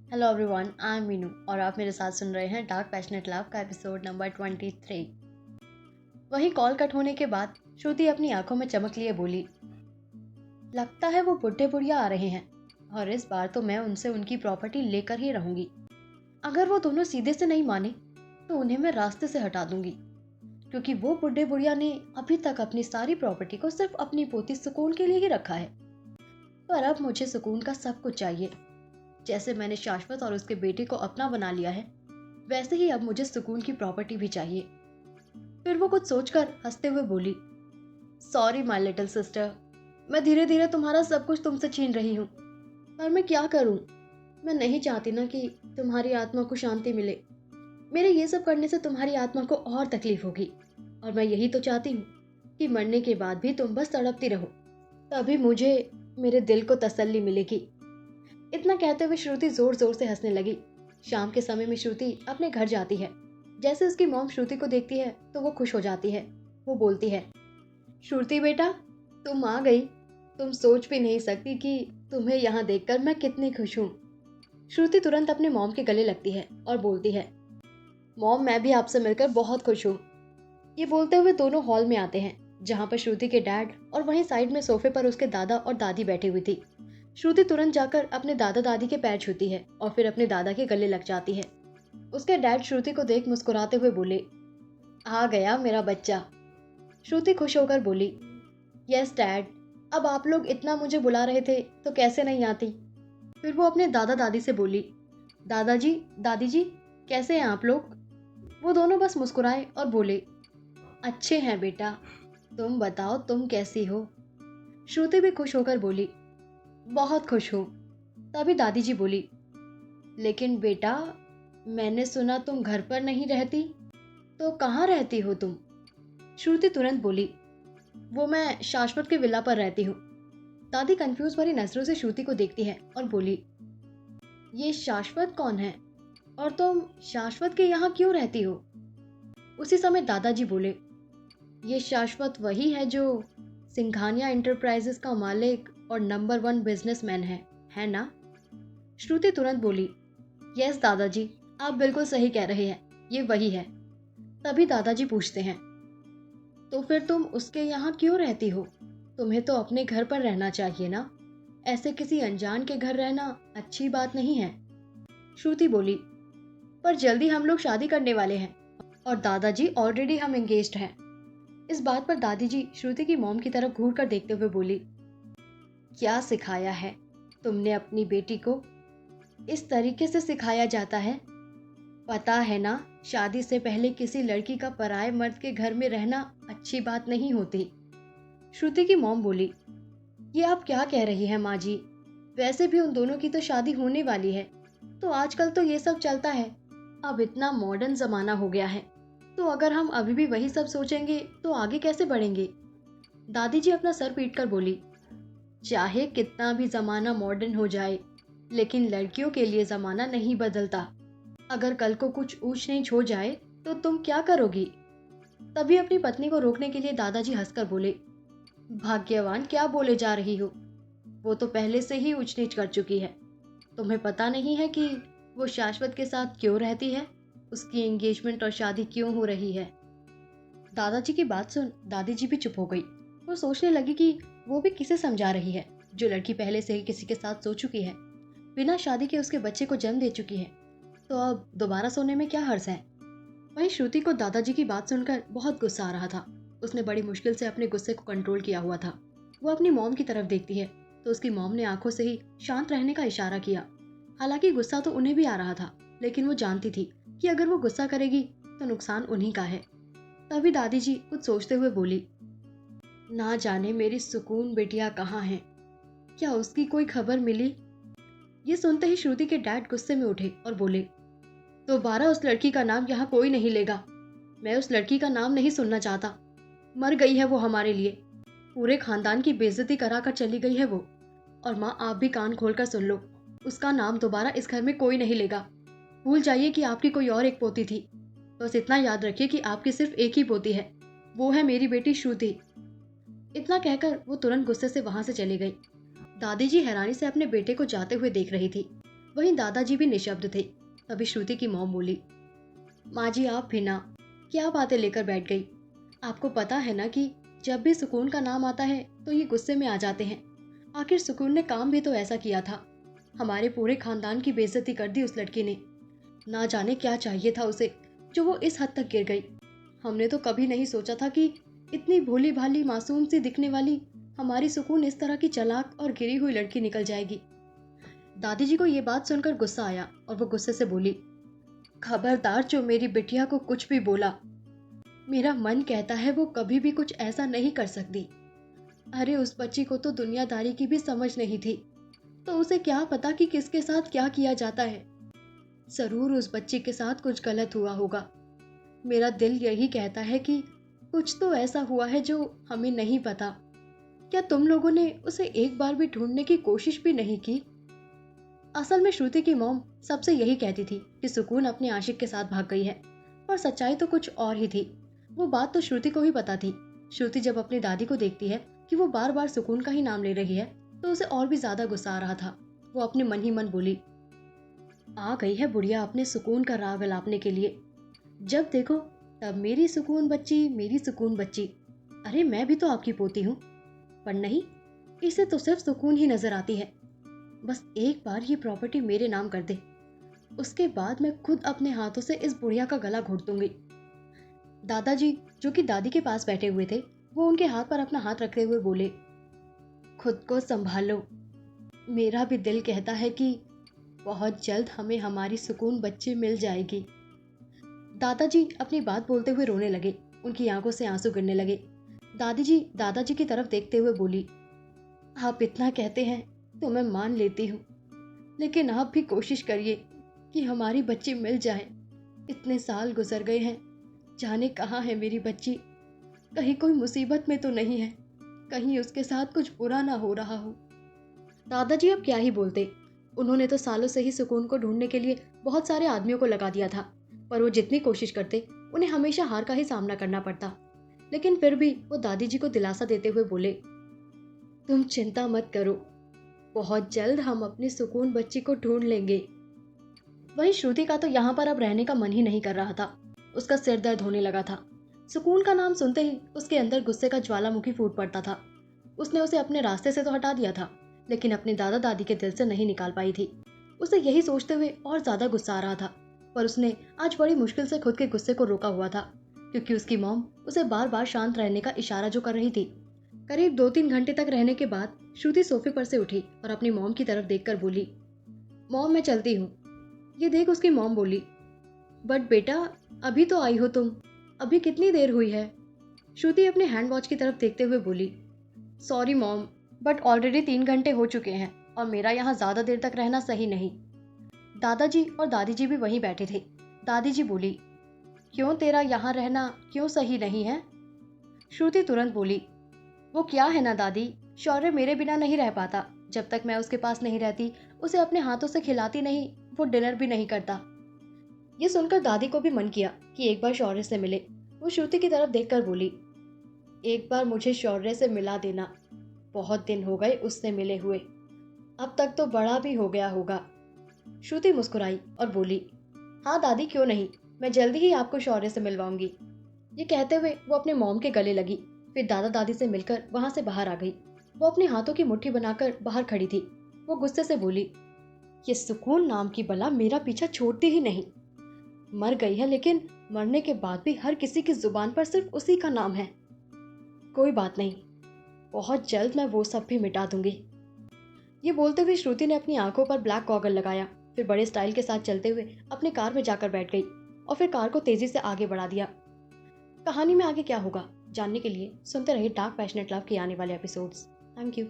Hello everyone, I am Meenu और आप मेरे साथ सुन रहे हैं डार्क पैशनेट लव का एपिसोड नंबर 23। वहीं कॉल कट होने के बाद श्रुति अपनी आंखों में चमक लिए बोली, लगता है वो बुढ़े बुढ़िया आ रहे हैं और इस बार तो मैं उनसे उनकी प्रॉपर्टी लेकर ही रहूंगी। अगर वो दोनों सीधे से नहीं माने तो उन्हें मैं रास्ते से हटा दूंगी, क्योंकि वो बुढ़े बुढ़िया ने अभी तक अपनी सारी प्रॉपर्टी को सिर्फ अपनी पोती सुकून के लिए ही रखा है। पर अब मुझे सुकून का सब कुछ चाहिए। जैसे मैंने शाश्वत और उसके बेटे को अपना बना लिया है, वैसे ही अब मुझे सुकून की प्रॉपर्टी भी चाहिए। फिर वो कुछ सोचकर हंसते हुए बोली, सॉरी माय लिटिल सिस्टर, मैं धीरे धीरे तुम्हारा सब कुछ तुमसे छीन रही हूँ, पर मैं क्या करूँ। मैं नहीं चाहती ना कि तुम्हारी आत्मा को शांति मिले। मेरे ये सब करने से तुम्हारी आत्मा को और तकलीफ होगी, और मैं यही तो चाहती हूँ कि मरने के बाद भी तुम बस तड़पती रहो, तभी मुझे मेरे दिल को तसल्ली मिलेगी। इतना कहते हुए श्रुति जोर जोर से हंसने लगी। शाम के समय में श्रुति अपने घर जाती है। जैसे उसकी मॉम श्रुति को देखती है तो वो खुश हो जाती है। वो बोलती है, श्रुति बेटा, तुम आ गई। तुम सोच भी नहीं सकती कि तुम्हें यहाँ देखकर मैं कितनी खुश हूँ। श्रुति तुरंत अपने मॉम के गले लगती है और बोलती है, मॉम, मैं भी आपसे मिलकर बहुत खुश हूँ। ये बोलते हुए दोनों हॉल में आते हैं, जहाँ पर श्रुति के डैड और वहीं साइड में सोफे पर उसके दादा और दादी बैठी हुई थी। श्रुति तुरंत जाकर अपने दादा दादी के पैर छूती है और फिर अपने दादा के गले लग जाती है। उसके डैड श्रुति को देख मुस्कुराते हुए बोले, आ गया मेरा बच्चा। श्रुति खुश होकर बोली, यस डैड, अब आप लोग इतना मुझे बुला रहे थे तो कैसे नहीं आती। फिर वो अपने दादा दादी से बोली, दादाजी दादी जी, कैसे हैं आप लोग। वो दोनों बस मुस्कुराए और बोले, अच्छे हैं बेटा, तुम बताओ तुम कैसी हो। श्रुति भी खुश होकर बोली, बहुत खुश हूँ। तभी दादी जी बोली, लेकिन बेटा, मैंने सुना तुम घर पर नहीं रहती, तो कहाँ रहती हो तुम। श्रुति तुरंत बोली, वो मैं शाश्वत के विला पर रहती हूँ। दादी कंफ्यूज भरी नजरों से श्रुति को देखती है और बोली, ये शाश्वत कौन है और तुम शाश्वत के यहाँ क्यों रहती हो। उसी समय दादाजी बोले, ये शाश्वत वही है जो सिंघानिया इंटरप्राइजेस का मालिक और नंबर 1 बिजनेसमैन है ना। श्रुति तुरंत बोली, यस दादाजी, आप बिल्कुल सही कह रहे हैं, ये वही है। तभी दादाजी पूछते हैं, तो फिर तुम उसके यहाँ क्यों रहती हो। तुम्हें तो अपने घर पर रहना चाहिए ना, ऐसे किसी अनजान के घर रहना अच्छी बात नहीं है। श्रुति बोली, पर जल्दी हम लोग शादी करने वाले हैं और दादाजी ऑलरेडी हम एंगेज्ड हैं। इस बात पर दादी जी श्रुति की मॉम की तरफ घूर कर देखते हुए बोली, क्या सिखाया है तुमने अपनी बेटी को। इस तरीके से सिखाया जाता है। पता है ना, शादी से पहले किसी लड़की का पराये मर्द के घर में रहना अच्छी बात नहीं होती। श्रुति की मॉम बोली, ये आप क्या कह रही हैं माँ जी, वैसे भी उन दोनों की तो शादी होने वाली है, तो आजकल तो ये सब चलता है। अब इतना मॉडर्न जमाना हो गया है, तो अगर हम अभी भी वही सब सोचेंगे तो आगे कैसे बढ़ेंगे। दादी जी अपना सर पीट कर बोली, चाहे कितना भी जमाना मॉडर्न हो जाए, लेकिन लड़कियों के लिए जमाना नहीं बदलता। अगर कल को कुछ ऊंच नीच हो जाए तो तुम क्या करोगी। तभी अपनी पत्नी को रोकने के लिए दादाजी हंसकर बोले, भाग्यवान क्या बोले जा रही हो, वो तो पहले से ही ऊंच नीच कर चुकी है। तुम्हें पता नहीं है कि वो शाश्वत के साथ क्यों रहती है, उसकी एंगेजमेंट और शादी क्यों हो रही है। दादाजी की बात सुन दादी जी भी चुप हो गई। वो सोचने लगी कि वो भी किसे समझा रही है, जो लड़की पहले से ही किसी के साथ सो चुकी है, बिना शादी के उसके बच्चे को जन्म दे चुकी है, तो अब दोबारा सोने में क्या हर्ज है। वहीं श्रुति को दादाजी की बात सुनकर बहुत गुस्सा आ रहा था। उसने बड़ी मुश्किल से अपने गुस्से को कंट्रोल किया हुआ था। वो अपनी मॉम की तरफ देखती है तो उसकी मॉम ने आंखों से ही शांत रहने का इशारा किया। हालांकि गुस्सा तो उन्हें भी आ रहा था, लेकिन वो जानती थी कि अगर वो गुस्सा करेगी तो नुकसान उन्हीं का है। तभी दादी जी कुछ सोचते हुए बोली, ना जाने मेरी सुकून बेटिया कहाँ है, क्या उसकी कोई खबर मिली। ये सुनते ही श्रुति के डैड गुस्से में उठे और बोले, दोबारा उस लड़की का नाम यहाँ कोई नहीं लेगा। मैं उस लड़की का नाम नहीं सुनना चाहता। मर गई है वो हमारे लिए, पूरे खानदान की बेइज्जती करा कर चली गई है वो। और माँ, आप भी कान खोलकर सुन लो, उसका नाम दोबारा इस घर में कोई नहीं लेगा। भूल जाइए कि आपकी कोई और एक पोती थी। बस इतना याद रखिए कि आपकी सिर्फ एक ही पोती है, वो है मेरी बेटी श्रुति। इतना कहकर वो तुरंत गुस्से से वहां से चली गई। दादी जी हैरानी से अपने बेटे को जाते हुए देख रही थी। वहीं दादाजी भी निशब्द थे। तभी श्रुति की मॉम बोली, माँ जी आप भी ना, क्या बातें लेकर बैठ गई? आपको पता है ना कि जब भी सुकून का नाम आता है तो ये गुस्से में आ जाते हैं। आखिर सुकून ने काम भी तो ऐसा किया था। हमारे पूरे खानदान की बेइज्जती कर दी उस लड़की ने। ना जाने क्या चाहिए था उसे जो वो इस हद तक गिर गई। हमने तो कभी नहीं सोचा था कि इतनी भोली भाली मासूम सी दिखने वाली हमारी सुकून इस तरह की चालाक और गिरी हुई लड़की निकल जाएगी। दादी जी को ये बात सुनकर गुस्सा आया और वो गुस्से से बोली, खबरदार जो मेरी बिटिया को कुछ भी बोला। मेरा मन कहता है वो कभी भी कुछ ऐसा नहीं कर सकती। अरे उस बच्ची को तो दुनियादारी की भी समझ नहीं थी, तो उसे क्या पता कि किसके साथ क्या किया जाता है। जरूर उस बच्ची के साथ कुछ गलत हुआ होगा। मेरा दिल यही कहता है कि कुछ तो ऐसा हुआ है जो हमें नहीं पता। क्या तुम लोगों ने उसे एक बार भी ढूंढने की कोशिश भी नहीं की? असल में श्रुति की मॉम सबसे यही कहती थी कि सुकून अपने आशिक के साथ भाग गई है, पर सच्चाई तो कुछ और ही थी। वो बात तो श्रुति को ही पता थी। श्रुति जब अपनी दादी को देखती है कि वो बार बार सुकून का ही नाम ले रही है तो उसे और भी ज्यादा गुस्सा आ रहा था। वो अपने मन ही मन बोली, आ गई है बुढ़िया अपने सुकून का राग अलापने के लिए। जब देखो तब मेरी सुकून बच्ची, मेरी सुकून बच्ची। अरे मैं भी तो आपकी पोती हूँ। पर नहीं, इसे तो सिर्फ सुकून ही नजर आती है। बस एक बार ये प्रॉपर्टी मेरे नाम कर दे, उसके बाद मैं खुद अपने हाथों से इस बुढ़िया का गला घोट दूंगी। दादाजी जो कि दादी के पास बैठे हुए थे, वो उनके हाथ पर अपना हाथ रखते हुए बोले, खुद को संभालो। मेरा भी दिल कहता है कि बहुत जल्द हमें हमारी सुकून बच्ची मिल जाएगी। दादाजी अपनी बात बोलते हुए रोने लगे। उनकी आंखों से आंसू गिरने लगे। दादी जी दादाजी की तरफ देखते हुए बोली, आप इतना कहते हैं तो मैं मान लेती हूँ, लेकिन आप भी कोशिश करिए कि हमारी बच्ची मिल जाए। इतने साल गुजर गए हैं, जाने कहाँ है मेरी बच्ची। कहीं कोई मुसीबत में तो नहीं है, कहीं उसके साथ कुछ बुरा ना हो रहा हो। दादाजी अब क्या ही बोलते। उन्होंने तो सालों से ही सुकून को ढूंढने के लिए बहुत सारे आदमियों को लगा दिया था, पर वो जितनी कोशिश करते उन्हें हमेशा हार का ही सामना करना पड़ता। लेकिन फिर भी वो दादी जी को दिलासा देते हुए बोले, तुम चिंता मत करो, बहुत जल्द हम अपनी सुकून बच्ची को ढूंढ लेंगे। वहीं श्रुति का तो यहाँ पर अब रहने का मन ही नहीं कर रहा था। उसका सिर दर्द होने लगा था। सुकून का नाम सुनते ही उसके अंदर गुस्से का ज्वालामुखी फूट पड़ता था। उसने उसे अपने रास्ते से तो हटा दिया था, लेकिन अपनी दादा दादी के दिल से नहीं निकाल पाई थी। उसे यही सोचते हुए और ज्यादा गुस्सा आ रहा था, पर उसने आज बड़ी मुश्किल से खुद के गुस्से को रोका हुआ था, क्योंकि उसकी मॉम उसे बार बार शांत रहने का इशारा जो कर रही थी। करीब 2-3 घंटे तक रहने के बाद श्रुति सोफे पर से उठी और अपनी मॉम की तरफ देखकर बोली, मॉम मैं चलती हूँ। ये देख उसकी मॉम बोली, बट बेटा अभी तो आई हो तुम, अभी कितनी देर हुई है? श्रुति अपने हैंड वॉच की तरफ देखते हुए बोली, सॉरी मॉम, बट ऑलरेडी 3 घंटे हो चुके हैं और मेरा यहाँ ज्यादा देर तक रहना सही नहीं। दादाजी और दादी जी भी वहीं बैठे थे। दादी जी बोली, क्यों तेरा यहाँ रहना क्यों सही नहीं है? श्रुति तुरंत बोली, वो क्या है ना दादी, शौर्य मेरे बिना नहीं रह पाता। जब तक मैं उसके पास नहीं रहती, उसे अपने हाथों से खिलाती नहीं, वो डिनर भी नहीं करता। ये सुनकर दादी को भी मन किया कि एक बार शौर्य से मिले। वो श्रुति की तरफ देखकर बोली, एक बार मुझे शौर्य से मिला देना, बहुत दिन हो गए उससे मिले हुए, अब तक तो बड़ा भी हो गया होगा। श्रुति मुस्कुराई और बोली, हाँ दादी क्यों नहीं, मैं जल्दी ही आपको शौर्य से मिलवाऊंगी। ये कहते हुए वो अपने मॉम के गले लगी, फिर दादा दादी से मिलकर वहां से बाहर आ गई। वो अपने हाथों की मुट्ठी बनाकर बाहर खड़ी थी। वो गुस्से से बोली, ये सुकून नाम की बला मेरा पीछा छोड़ती ही नहीं। मर गई है, लेकिन मरने के बाद भी हर किसी की जुबान पर सिर्फ उसी का नाम है। कोई बात नहीं, बहुत जल्द मैं वो सब भी मिटा दूंगी। ये बोलते हुए श्रुति ने अपनी आंखों पर ब्लैक गॉगल लगाया, फिर बड़े स्टाइल के साथ चलते हुए अपनी कार में जाकर बैठ गई और फिर कार को तेजी से आगे बढ़ा दिया। कहानी में आगे क्या होगा जानने के लिए सुनते रहिए डार्क पैशनेट लव के आने वाले एपिसोड्स। Thank you.